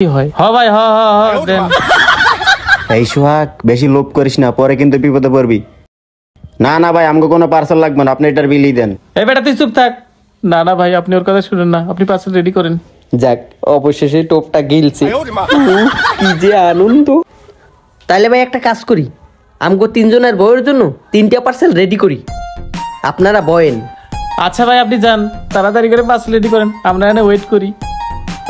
কি হয়? হ ভাই, হ হ হ দেন। এই সোহাগ, বেশি লোভ করিস না, পরে কিন্তু বিপদে পড়বি। না না ভাই, আমাকে কোনো পার্সেল লাগবে না, আপনি এটার বিলই দেন। এই বেটা তুই চুপ থাক। না না ভাই, আপনি ওর কথা শুনেন না, আপনি পার্সেল রেডি করেন। যাক, অবশেষে টোপটা গিলছে। কি যে আনন্দ। তাইলে ভাই একটা কাজ করি, আমগো তিনজনের বউয়ের জন্য 3টা পার্সেল রেডি করি, আপনারা বয়েন। আচ্ছা ভাই, আপনি যান, তাড়াতাড়ি করে পার্সেল রেডি করেন, আমরা এখানে ওয়েট করি।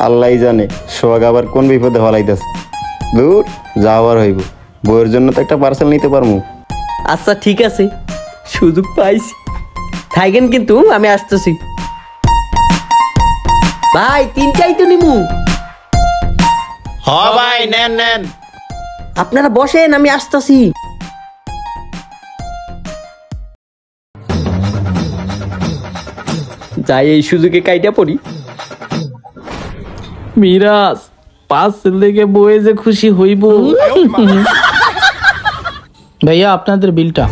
আল্লাহ জানে সোহাগ আবার কোন বিপদে হলাইতেছে। দূর যাওয়ার হইব, বউয়ের জন্য তো একটা পার্সেল নিতে পারবো। আচ্ছা ঠিক আছে, সুযোগ পাইছি, থাকেন কিন্তু আমি আসতেছি। ভাই 3টাই তো নিমু। হ ভাই, নেন নেন। আপনারা বসেন, আমি আসতেছি। যাই এই সুযোগে কাইটা পড়ি। মিরাজ, পার্সেল দেখে বয়ে যে খুশি হইব। ভাইয়া আপনাদের বিলটা।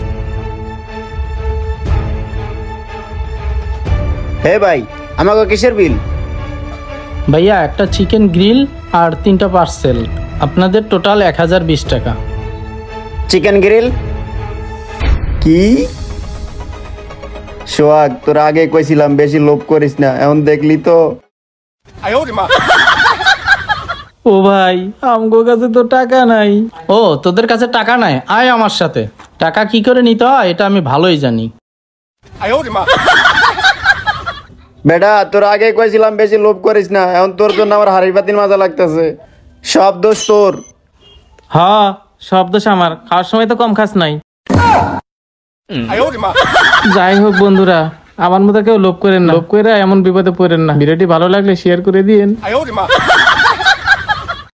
হে ভাই, আমাকে কিসের বিল? ভাইয়া একটা চিকেন গ্রিল আর 3টা পার্সেল, আপনাদের টোটাল 1020 টাকা। Chicken grill? কি সোহাগ, তোর আগে কইছিলাম বেশি লোভ করিস না, এখন দেখলি তো। ও ভাই, আমগো কাছে তো টাকা নাই। ও, তোদের কাছে টাকা নাই? আয় আমার সাথে, টাকা কি করে নিতে হয় এটা আমি ভালোই জানি। বেটা, তোর আগে কইছিলাম বেশি লোভ করিস না, এখন তোর জন্য আমার হাড়ি পাতিল মাজা লাগতেছে। সব দোষ তোর। হ্যাঁ, সব দোষ আমার, খাওয়ার সময় তো কম খাস নাই। যাই হোক বন্ধুরা, আমার মতো কেউ লোভ করেন না, লোভ করে এমন বিপদে পড়েন না। ভিডিওটি ভালো লাগলে শেয়ার করে দিয়েন।